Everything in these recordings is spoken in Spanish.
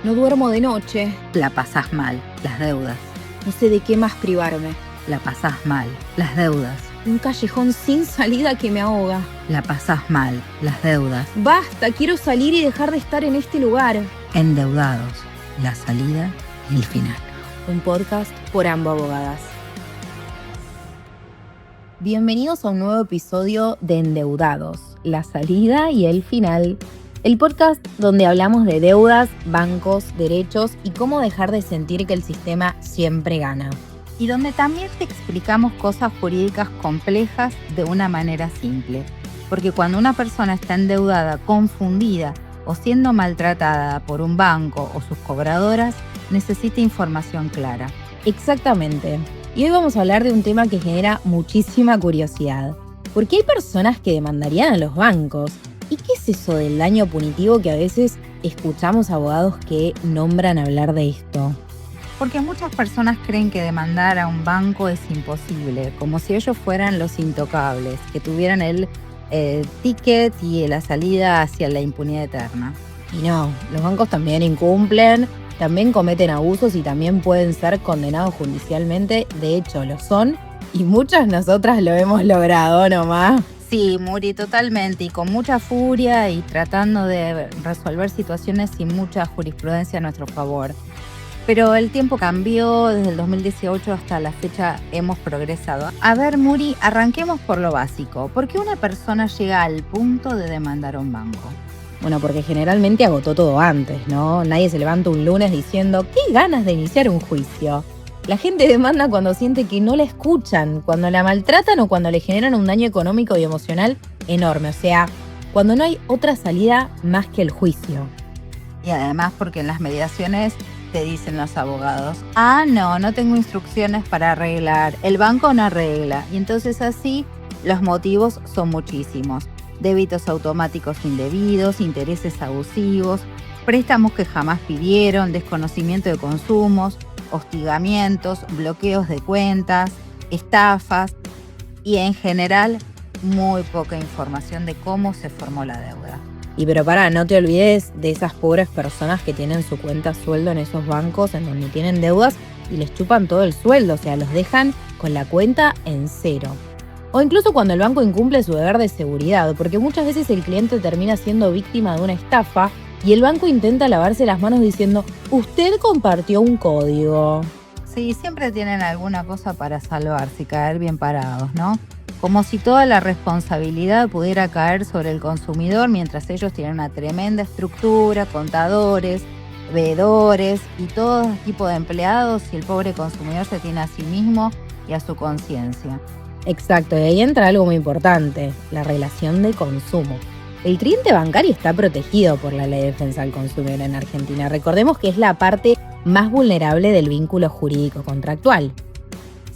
No duermo de noche. La pasás mal, las deudas. No sé de qué más privarme. La pasás mal, las deudas. Un callejón sin salida que me ahoga. La pasás mal, las deudas. Basta, quiero salir y dejar de estar en este lugar. Endeudados, la salida y el final. Un podcast por Ambo Abogadas. Bienvenidos a un nuevo episodio de Endeudados, la salida y el final. El podcast donde hablamos de deudas, bancos, derechos y cómo dejar de sentir que el sistema siempre gana. Y donde también te explicamos cosas jurídicas complejas de una manera simple. Porque cuando una persona está endeudada, confundida o siendo maltratada por un banco o sus cobradoras, necesita información clara. Exactamente. Y hoy vamos a hablar de un tema que genera muchísima curiosidad. ¿Por qué hay personas que demandarían a los bancos? ¿Y qué es eso del daño punitivo que a veces escuchamos abogados que nombran hablar de esto? Porque muchas personas creen que demandar a un banco es imposible, como si ellos fueran los intocables, que tuvieran el ticket y la salida hacia la impunidad eterna. Y no, los bancos también incumplen, también cometen abusos y también pueden ser condenados judicialmente. De hecho, lo son y muchas nosotras lo hemos logrado nomás. Sí, Muri, totalmente, y con mucha furia y tratando de resolver situaciones sin mucha jurisprudencia a nuestro favor. Pero el tiempo cambió, desde el 2018 hasta la fecha hemos progresado. A ver, Muri, arranquemos por lo básico. ¿Por qué una persona llega al punto de demandar a un banco? Bueno, porque generalmente agotó todo antes, ¿no? Nadie se levanta un lunes diciendo ¡qué ganas de iniciar un juicio! La gente demanda cuando siente que no la escuchan, cuando la maltratan o cuando le generan un daño económico y emocional enorme. O sea, cuando no hay otra salida más que el juicio. Y además porque en las mediaciones te dicen los abogados, no tengo instrucciones para arreglar, el banco no arregla. Y entonces así los motivos son muchísimos. Débitos automáticos indebidos, intereses abusivos, préstamos que jamás pidieron, desconocimiento de consumos, hostigamientos, bloqueos de cuentas, estafas y en general muy poca información de cómo se formó la deuda. Y pero no te olvides de esas pobres personas que tienen su cuenta sueldo en esos bancos en donde tienen deudas y les chupan todo el sueldo, o sea, los dejan con la cuenta en cero. O incluso cuando el banco incumple su deber de seguridad, porque muchas veces el cliente termina siendo víctima de una estafa y el banco intenta lavarse las manos diciendo, usted compartió un código. Sí, siempre tienen alguna cosa para salvarse y caer bien parados, ¿no? Como si toda la responsabilidad pudiera caer sobre el consumidor mientras ellos tienen una tremenda estructura, contadores, veedores y todo tipo de empleados y el pobre consumidor se tiene a sí mismo y a su conciencia. Exacto, y ahí entra algo muy importante, la relación de consumo. El cliente bancario está protegido por la Ley de Defensa del Consumidor en Argentina. Recordemos que es la parte más vulnerable del vínculo jurídico contractual.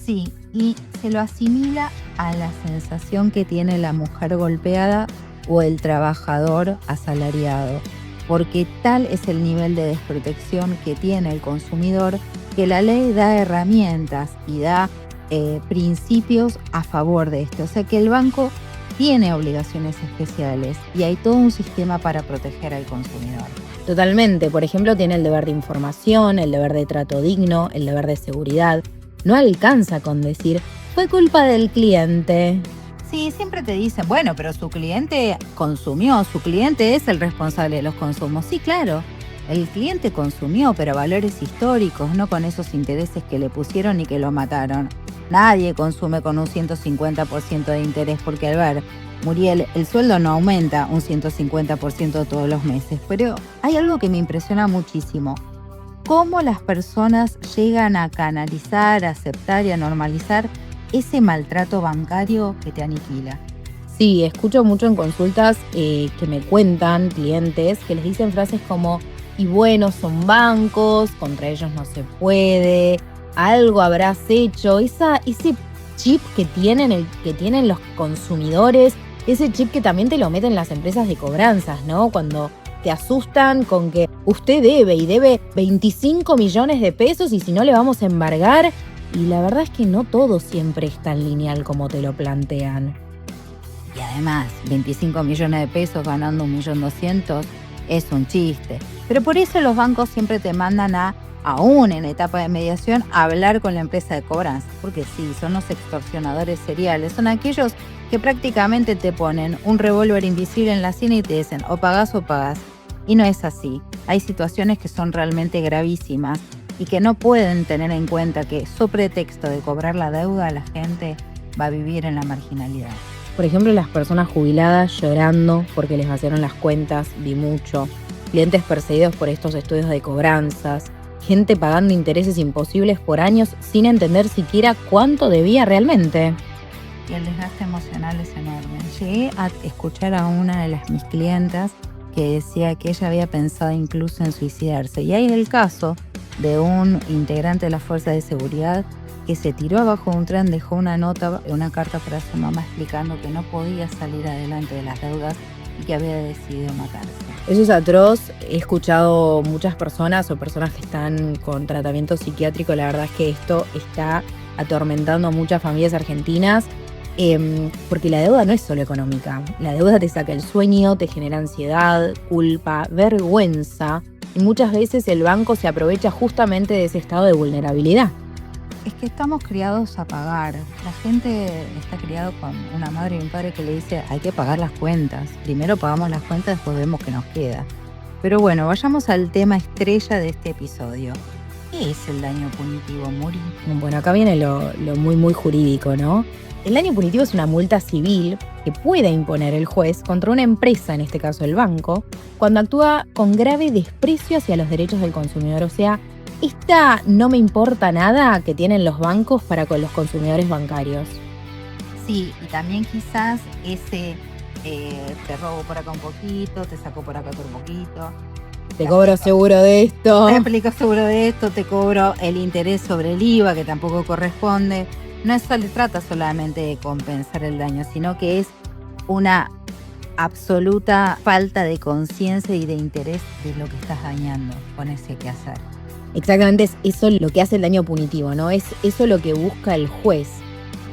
Sí, y se lo asimila a la sensación que tiene la mujer golpeada o el trabajador asalariado, porque tal es el nivel de desprotección que tiene el consumidor que la ley da herramientas y da principios a favor de esto. O sea que el banco tiene obligaciones especiales y hay todo un sistema para proteger al consumidor. Totalmente. Por ejemplo, tiene el deber de información, el deber de trato digno, el deber de seguridad. No alcanza con decir, fue culpa del cliente. Sí, siempre te dicen, bueno, pero su cliente consumió, su cliente es el responsable de los consumos. Sí, claro, el cliente consumió, pero a valores históricos, no con esos intereses que le pusieron y que lo mataron. Nadie consume con un 150% de interés porque, al ver, Muriel, el sueldo no aumenta un 150% todos los meses. Pero hay algo que me impresiona muchísimo. Cómo las personas llegan a canalizar, a aceptar y a normalizar ese maltrato bancario que te aniquila. Sí, escucho mucho en consultas que me cuentan clientes que les dicen frases como y bueno, son bancos, contra ellos no se puede, algo habrás hecho, ese chip que tienen los consumidores, ese chip que también te lo meten las empresas de cobranzas, ¿no? Cuando te asustan con que usted debe 25 millones de pesos y si no le vamos a embargar. Y la verdad es que no todo siempre es tan lineal como te lo plantean. Y además, 25 millones de pesos ganando 1.200.000, es un chiste. Pero por eso los bancos siempre te mandan aún en etapa de mediación, a hablar con la empresa de cobranza. Porque sí, son los extorsionadores seriales. Son aquellos que prácticamente te ponen un revólver invisible en la sien y te dicen o pagás o pagás. Y no es así. Hay situaciones que son realmente gravísimas y que no pueden tener en cuenta que, sobre pretexto de cobrar la deuda, la gente va a vivir en la marginalidad. Por ejemplo, las personas jubiladas llorando porque les vaciaron las cuentas, vi mucho. Clientes perseguidos por estos estudios de cobranzas. Gente pagando intereses imposibles por años sin entender siquiera cuánto debía realmente. Y el desgaste emocional es enorme. Llegué a escuchar a una de mis clientas que decía que ella había pensado incluso en suicidarse. Y hay el caso de un integrante de la Fuerza de Seguridad que se tiró abajo de un tren, dejó una carta para su mamá explicando que no podía salir adelante de las deudas y que había decidido matarse. Eso es atroz. He escuchado muchas personas o personas que están con tratamiento psiquiátrico. La verdad es que esto está atormentando a muchas familias argentinas, porque la deuda no es solo económica. La deuda te saca el sueño, te genera ansiedad, culpa, vergüenza, y muchas veces el banco se aprovecha justamente de ese estado de vulnerabilidad. Es que estamos criados a pagar. La gente está criada con una madre y un padre que le dice hay que pagar las cuentas. Primero pagamos las cuentas, después vemos qué nos queda. Pero bueno, vayamos al tema estrella de este episodio. ¿Qué es el daño punitivo, Muri? Bueno, acá viene lo muy, muy jurídico, ¿no? El daño punitivo es una multa civil que puede imponer el juez contra una empresa, en este caso el banco, cuando actúa con grave desprecio hacia los derechos del consumidor. O sea, esta no me importa nada que tienen los bancos para con los consumidores bancarios. Sí, y también quizás ese te robo por acá un poquito, te saco por acá otro poquito. Te cobro seguro de esto. Te aplico seguro de esto, te cobro el interés sobre el IVA, que tampoco corresponde. No se trata solamente de compensar el daño, sino que es una absoluta falta de conciencia y de interés de lo que estás dañando con ese quehacer. Exactamente, es eso lo que hace el daño punitivo, ¿no? Es eso lo que busca el juez,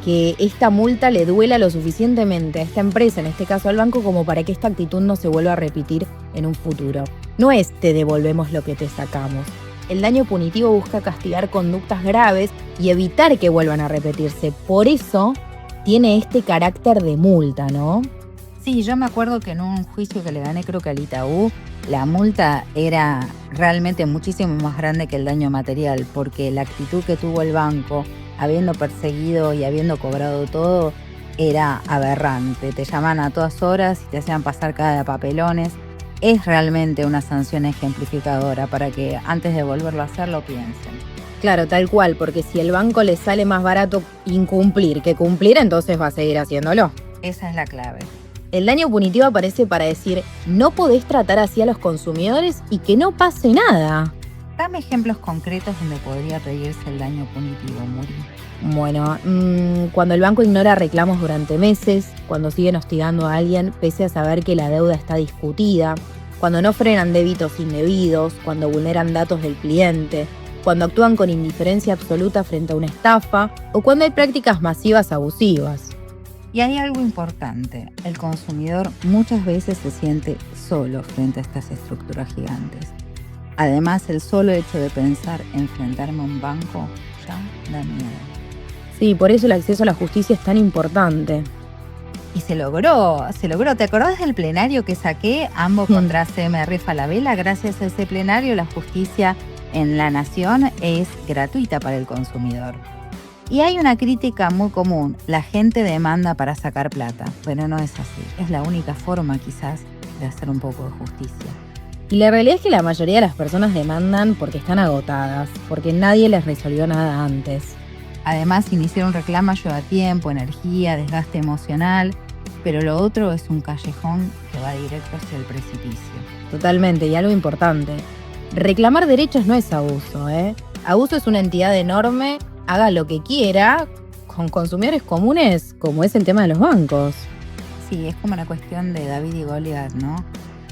que esta multa le duela lo suficientemente a esta empresa, en este caso al banco, como para que esta actitud no se vuelva a repetir en un futuro. No es te devolvemos lo que te sacamos. El daño punitivo busca castigar conductas graves y evitar que vuelvan a repetirse. Por eso tiene este carácter de multa, ¿no? Sí, yo me acuerdo que en un juicio que le gané, creo que al Itaú, la multa era realmente muchísimo más grande que el daño material, porque la actitud que tuvo el banco, habiendo perseguido y habiendo cobrado todo, era aberrante. Te llaman a todas horas y te hacían pasar cada de papelones. Es realmente una sanción ejemplificadora para que antes de volverlo a hacer lo piensen. Claro, tal cual, porque si el banco le sale más barato incumplir que cumplir, entonces va a seguir haciéndolo. Esa es la clave. El daño punitivo aparece para decir, no podés tratar así a los consumidores y que no pase nada. Dame ejemplos concretos donde podría pedirse el daño punitivo, Muri. Bueno, cuando el banco ignora reclamos durante meses, cuando siguen hostigando a alguien pese a saber que la deuda está discutida, cuando no frenan débitos indebidos, cuando vulneran datos del cliente, cuando actúan con indiferencia absoluta frente a una estafa o cuando hay prácticas masivas abusivas. Y hay algo importante, el consumidor muchas veces se siente solo frente a estas estructuras gigantes. Además, el solo hecho de pensar enfrentarme a un banco ya da miedo. Sí, por eso el acceso a la justicia es tan importante. Y se logró. ¿Te acordás del plenario que saqué? Ambos contra CMR Falabella. Gracias a ese plenario, la justicia en la nación es gratuita para el consumidor. Y hay una crítica muy común. La gente demanda para sacar plata, pero no es así. Es la única forma, quizás, de hacer un poco de justicia. Y la realidad es que la mayoría de las personas demandan porque están agotadas, porque nadie les resolvió nada antes. Además, iniciar un reclamo lleva tiempo, energía, desgaste emocional, pero lo otro es un callejón que va directo hacia el precipicio. Totalmente, y algo importante. Reclamar derechos no es abuso, ¿eh? Abuso es una entidad enorme, haga lo que quiera, con consumidores comunes, como es el tema de los bancos. Sí, es como una cuestión de David y Goliat, ¿no?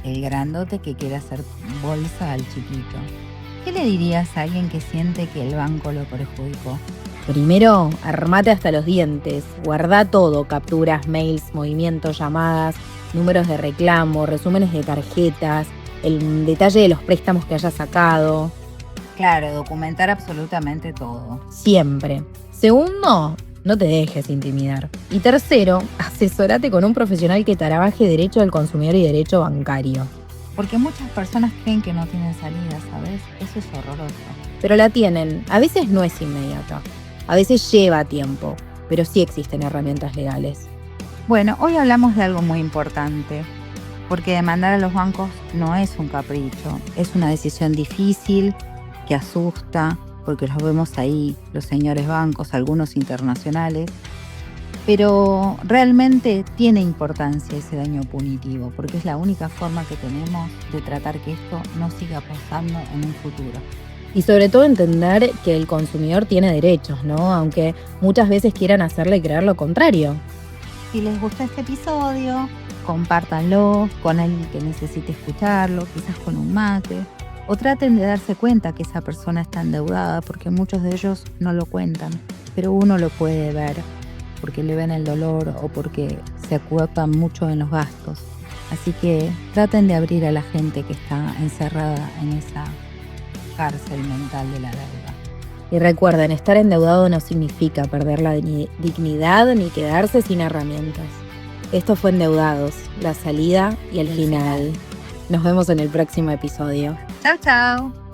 El grandote que quiere hacer bolsa al chiquito. ¿Qué le dirías a alguien que siente que el banco lo perjudicó? Primero, armate hasta los dientes, guardá todo, capturas, mails, movimientos, llamadas, números de reclamo, resúmenes de tarjetas, el detalle de los préstamos que haya sacado. Claro, documentar absolutamente todo. Siempre. Segundo, no te dejes intimidar. Y tercero, asesórate con un profesional que trabaje derecho del consumidor y derecho bancario. Porque muchas personas creen que no tienen salida, ¿sabes? Eso es horroroso. Pero la tienen. A veces no es inmediata. A veces lleva tiempo. Pero sí existen herramientas legales. Bueno, hoy hablamos de algo muy importante. Porque demandar a los bancos no es un capricho. Es una decisión difícil, que asusta, porque los vemos ahí, los señores bancos, algunos internacionales. Pero realmente tiene importancia ese daño punitivo, porque es la única forma que tenemos de tratar que esto no siga pasando en un futuro. Y sobre todo entender que el consumidor tiene derechos, ¿no? Aunque muchas veces quieran hacerle creer lo contrario. Si les gustó este episodio, compártanlo con alguien que necesite escucharlo, quizás con un mate. O traten de darse cuenta que esa persona está endeudada, porque muchos de ellos no lo cuentan, pero uno lo puede ver porque le ven el dolor o porque se acuotan mucho en los gastos. Así que traten de abrir a la gente que está encerrada en esa cárcel mental de la deuda. Y recuerden, estar endeudado no significa perder la dignidad ni quedarse sin herramientas. Esto fue Endeudados, la salida y el final. Nos vemos en el próximo episodio. Chao, chao.